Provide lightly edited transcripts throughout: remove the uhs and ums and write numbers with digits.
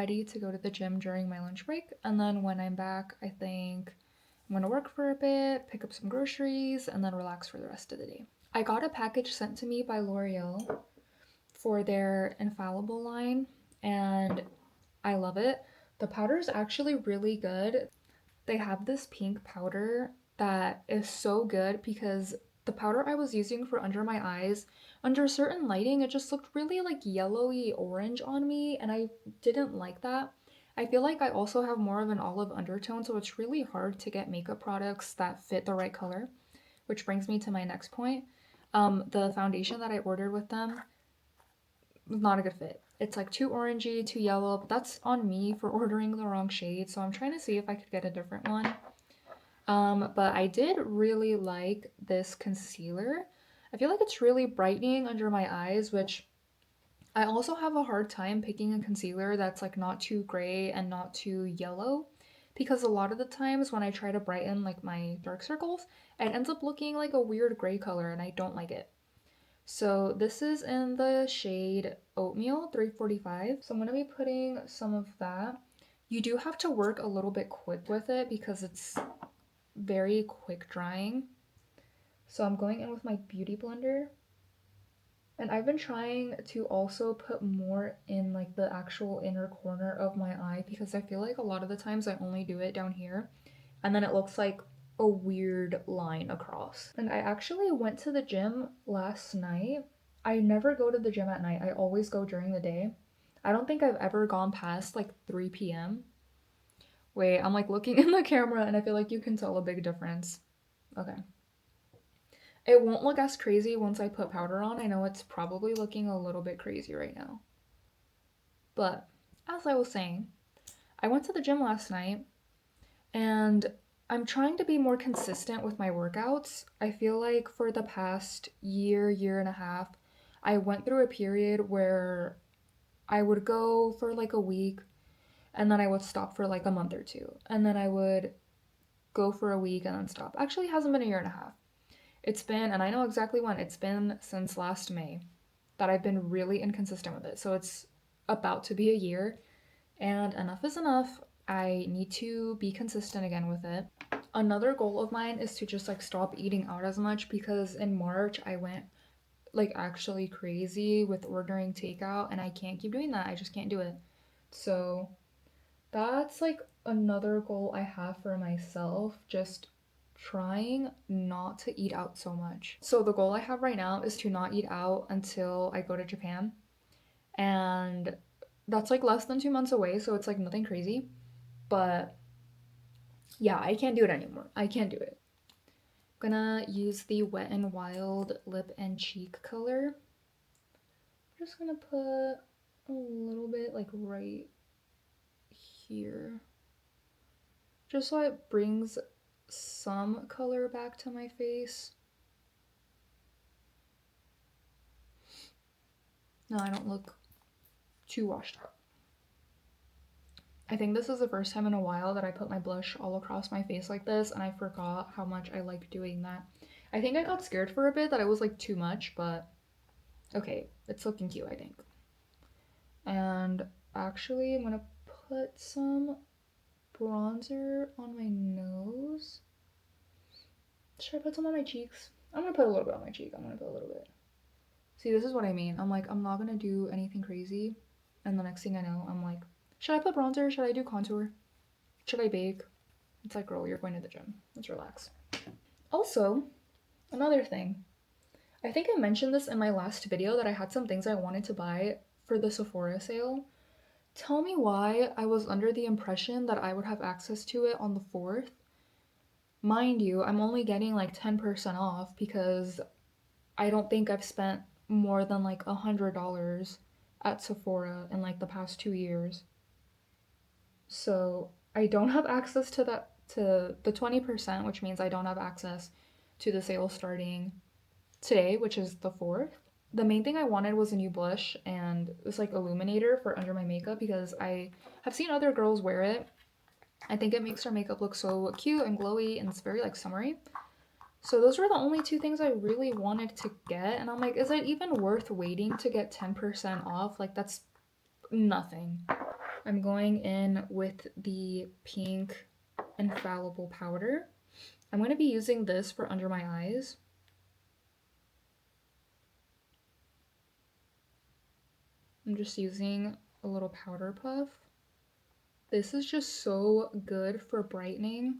ready to go to the gym during my lunch break. And then when I'm back, I think I'm gonna work for a bit, pick up some groceries, and then relax for the rest of the day. I got a package sent to me by L'Oreal for their Infallible line, and I love it. The powder is actually really good. They have this pink powder that is so good because the powder I was using for under my eyes, under certain lighting, it just looked really like yellowy orange on me, and I didn't like that. I feel like I also have more of an olive undertone, so it's really hard to get makeup products that fit the right color, which brings me to my next point. The foundation that I ordered with them was not a good fit. It's like too orangey, too yellow, but that's on me for ordering the wrong shade, so I'm trying to see if I could get a different one. But I did really like this concealer. I feel like it's really brightening under my eyes, which I also have a hard time picking a concealer that's like not too gray and not too yellow because a lot of the times when I try to brighten like my dark circles, it ends up looking like a weird gray color and I don't like it. So this is in the shade Oatmeal 345. So I'm going to be putting some of that. You do have to work a little bit quick with it because it's very quick drying. So I'm going in with my beauty blender. And I've been trying to also put more in like the actual inner corner of my eye because I feel like a lot of the times I only do it down here and then it looks like a weird line across. And I actually went to the gym last night. I never go to the gym at night. I always go during the day. I don't think I've ever gone past like 3 p.m. Wait, I'm like looking in the camera and I feel like you can tell a big difference. Okay. It won't look as crazy once I put powder on. I know it's probably looking a little bit crazy right now. But as I was saying, I went to the gym last night and I'm trying to be more consistent with my workouts. I feel like for the past year, year and a half, I went through a period where I would go for like a week and then I would stop for like a month or two. And then I would go for a week and then stop. Actually, it hasn't been a year and a half. It's been, and I know exactly when, it's been since last May that I've been really inconsistent with it. So it's about to be a year, and enough is enough. I need to be consistent again with it. Another goal of mine is to just like stop eating out as much because in March I went like actually crazy with ordering takeout and I can't keep doing that. I just can't do it. So that's like another goal I have for myself, just trying not to eat out so much. So the goal I have right now is to not eat out until I go to Japan. And that's like less than 2 months away, so it's like nothing crazy. But yeah, I can't do it anymore. I can't do it. I'm gonna use the Wet n Wild lip and cheek color. I'm just gonna put a little bit like right here. Just so it brings some color back to my face. No, I don't look too washed out. I think this is the first time in a while that I put my blush all across my face like this, and I forgot how much I like doing that. I think I got scared for a bit that it was like too much, but okay, it's looking cute, I think. And actually, I'm gonna put some bronzer on my nose. Should I put some on my cheeks? I'm gonna put a little bit on my cheek. I'm gonna put a little bit. See, this is what I mean. I'm like, I'm not gonna do anything crazy. And the next thing I know, I'm like, should I put bronzer? Should I do contour? Should I bake? It's like, girl, you're going to the gym. Let's relax. Also, another thing. I think I mentioned this in my last video that I had some things I wanted to buy for the Sephora sale. Tell me why I was under the impression that I would have access to it on the 4th. Mind you, I'm only getting like 10% off because I don't think I've spent more than like $100 at Sephora in like the past 2 years. So I don't have access to that, to the 20%, which means I don't have access to the sale starting today, which is the 4th. The main thing I wanted was a new blush and this like illuminator for under my makeup because I have seen other girls wear it. I think it makes their makeup look so cute and glowy and it's very like summery. So those were the only two things I really wanted to get, and I'm like, is it even worth waiting to get 10% off? Like, that's nothing. I'm going in with the pink infallible powder. I'm going to be using this for under my eyes. I'm just using a little powder puff. This is just so good for brightening.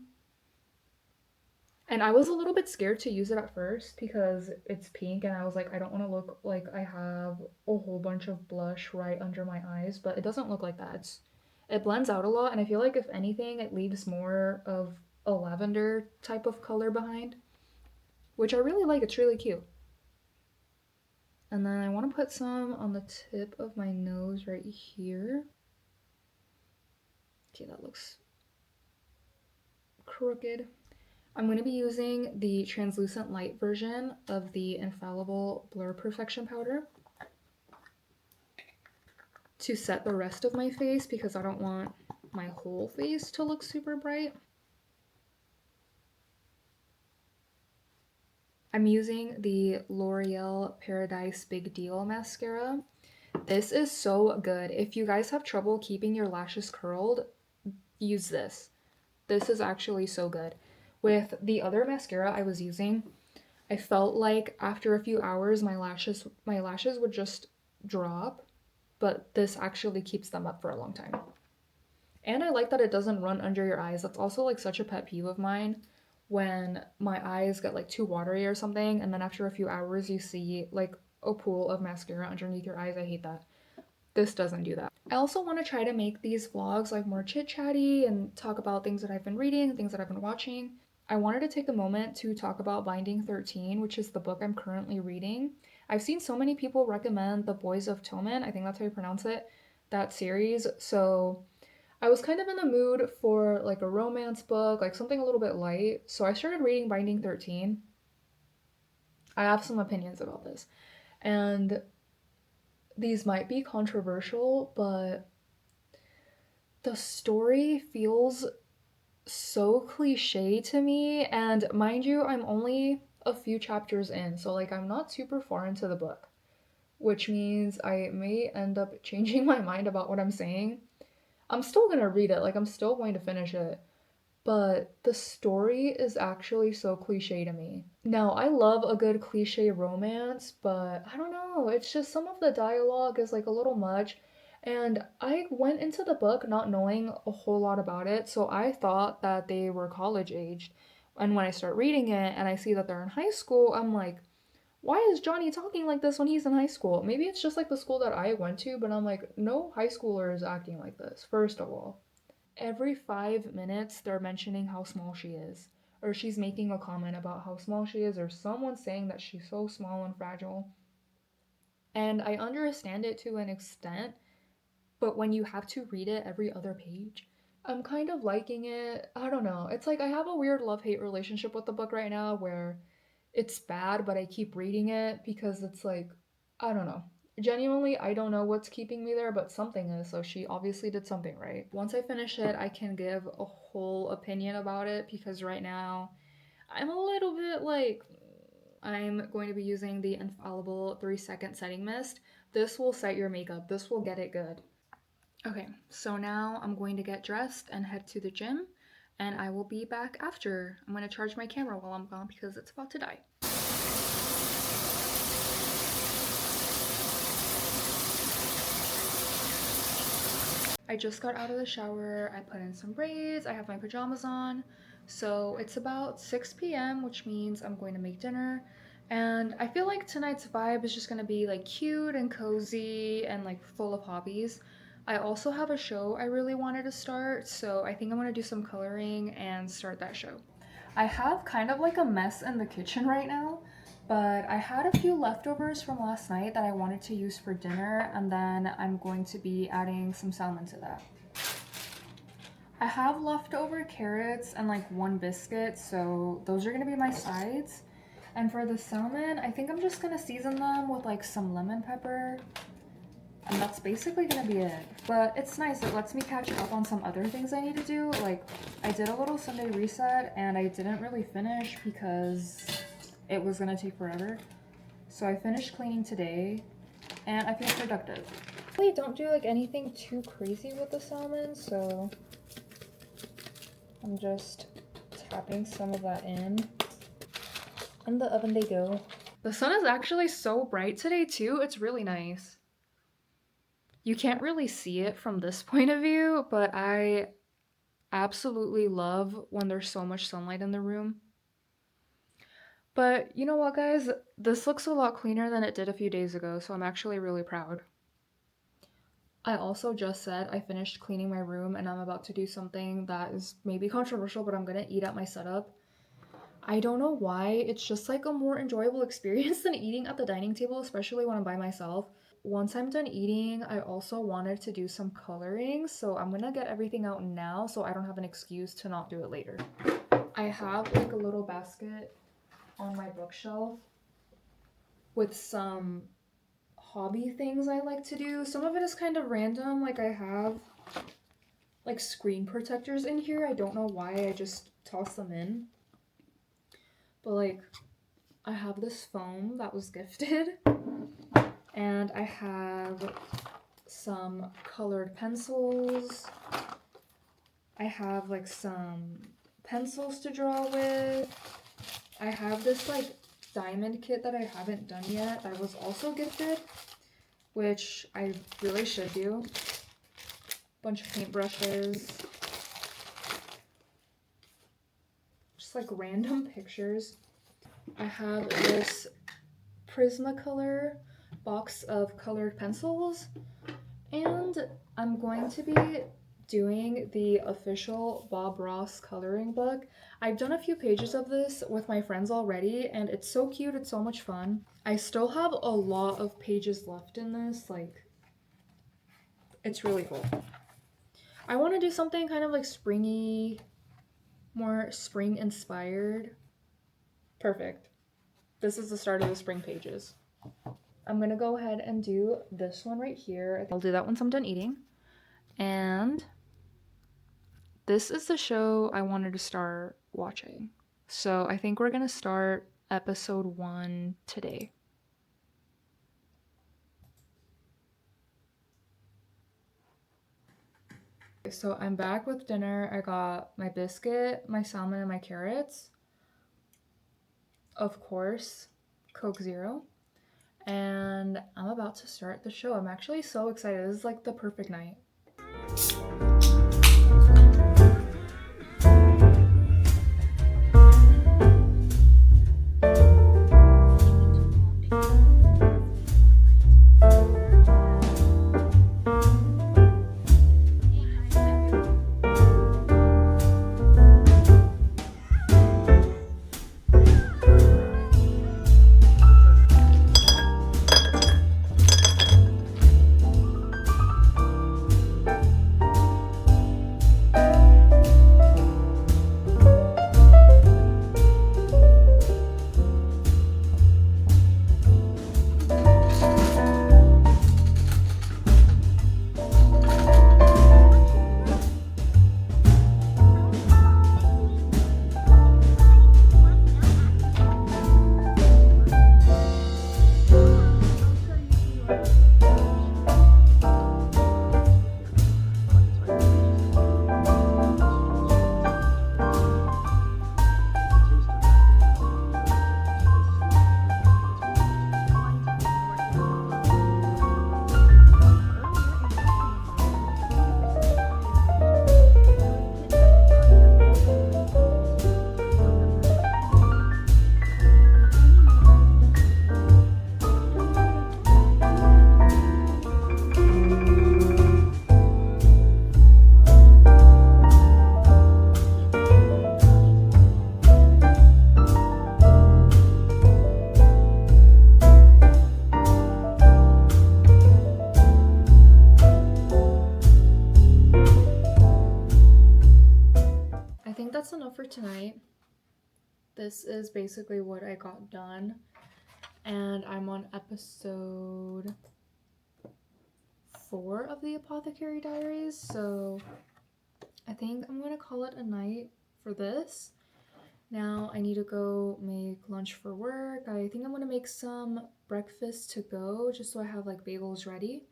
And I was a little bit scared to use it at first because it's pink and I was like, I don't want to look like I have a whole bunch of blush right under my eyes, but it doesn't look like that. It blends out a lot, and I feel like if anything, it leaves more of a lavender type of color behind, which I really like. It's really cute. And then I want to put some on the tip of my nose right here. Okay, that looks crooked. I'm going to be using the translucent light version of the Infallible Blur Perfection Powder to set the rest of my face because I don't want my whole face to look super bright. I'm using the L'Oreal Paradise Big Deal Mascara. This is so good. If you guys have trouble keeping your lashes curled, use this. This is actually so good. With the other mascara I was using, I felt like after a few hours my lashes would just drop, but this actually keeps them up for a long time. And I like that it doesn't run under your eyes. That's also like such a pet peeve of mine when my eyes get like too watery or something, and then after a few hours you see like a pool of mascara underneath your eyes. I hate that. This doesn't do that. I also want to try to make these vlogs like more chit chatty and talk about things that I've been reading, things that I've been watching. I wanted to take a moment to talk about Binding 13, which is the book I'm currently reading. I've seen so many people recommend The Boys of Tillman, I think that's how you pronounce it, that series. So I was kind of in the mood for like a romance book, like something a little bit light. So I started reading Binding 13. I have some opinions about this. And these might be controversial, but the story feels so cliche to me. And mind you, I'm only a few chapters in, so like I'm not super far into the book, which means I may end up changing my mind about what I'm saying. I'm still gonna read it, like I'm still going to finish it, but the story is actually so cliche to me. Now, I love a good cliche romance, but I don't know, it's just some of the dialogue is like a little much. And I went into the book not knowing a whole lot about it, so I thought that they were college aged. And when I start reading it and I see that they're in high school, I'm like, why is Johnny talking like this when he's in high school? Maybe it's just like the school that I went to, but I'm like, no high schooler is acting like this, first of all. Every 5 minutes, they're mentioning how small she is, or she's making a comment about how small she is, or someone saying that she's so small and fragile. And I understand it to an extent, but when you have to read it every other page, I'm kind of liking it. I don't know. It's like I have a weird love hate relationship with the book right now where it's bad, but I keep reading it because it's like, I don't know. Genuinely, I don't know what's keeping me there, but something is, so she obviously did something right. Once I finish it, I can give a whole opinion about it because right now I'm a little bit like, I'm going to be using the Infallible 3-second setting mist. This will set your makeup, this will get it good. Okay, so now I'm going to get dressed and head to the gym, and I will be back after. I'm going to charge my camera while I'm gone because it's about to die. I just got out of the shower, I put in some braids, I have my pajamas on. So it's about 6 p.m., which means I'm going to make dinner. And I feel like tonight's vibe is just gonna be like cute and cozy and like full of hobbies. I also have a show I really wanted to start, so I think I'm gonna do some coloring and start that show. I have kind of like a mess in the kitchen right now, but I had a few leftovers from last night that I wanted to use for dinner, and then I'm going to be adding some salmon to that. I have leftover carrots and like one biscuit, so those are gonna be my sides. And for the salmon, I think I'm just gonna season them with like some lemon pepper. And that's basically gonna be it. But it's nice, it lets me catch up on some other things I need to do. Like, I did a little Sunday reset and I didn't really finish because it was gonna take forever. So I finished cleaning today and I feel productive. I don't do like anything too crazy with the salmon, so I'm just tapping some of that in. In the oven they go. The sun is actually so bright today too, it's really nice. You can't really see it from this point of view, but I absolutely love when there's so much sunlight in the room. But you know what, guys? This looks a lot cleaner than it did a few days ago, so I'm actually really proud. I also just said I finished cleaning my room and I'm about to do something that is maybe controversial, but I'm gonna eat at my setup. I don't know why, it's just like a more enjoyable experience than eating at the dining table, especially when I'm by myself. Once I'm done eating, I also wanted to do some coloring, so I'm gonna get everything out now so I don't have an excuse to not do it later. I have like a little basket on my bookshelf with some hobby things I like to do. Some of it is kind of random, like I have like screen protectors in here. I don't know why, I just toss them in. But like, I have this foam that was gifted, and I have some colored pencils. I have like some pencils to draw with. I have this like diamond kit that I haven't done yet that was also gifted, which I really should do. Bunch of paintbrushes. Just like random pictures. I have this Prismacolor box of colored pencils, and I'm going to be doing the official Bob Ross coloring book. I've done a few pages of this with my friends already, and it's so cute, it's so much fun. I still have a lot of pages left in this, like, it's really cool. I want to do something kind of like springy, more spring inspired. Perfect. This is the start of the spring pages. I'm gonna go ahead and do this one right here. I'll do that once I'm done eating. And this is the show I wanted to start watching. So I think we're gonna start episode 1 today. So I'm back with dinner. I got my biscuit, my salmon, and my carrots. Of course, Coke Zero. And I'm about to start the show. I'm actually so excited. This is like the perfect night. I think that's enough for tonight. This is basically what I got done. And I'm on episode 4 of the Apothecary Diaries, so I think I'm gonna call it a night for this. Now I need to go make lunch for work. I think I'm gonna make some breakfast to go just so I have like bagels ready.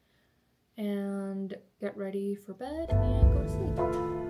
and get ready for bed and go to sleep.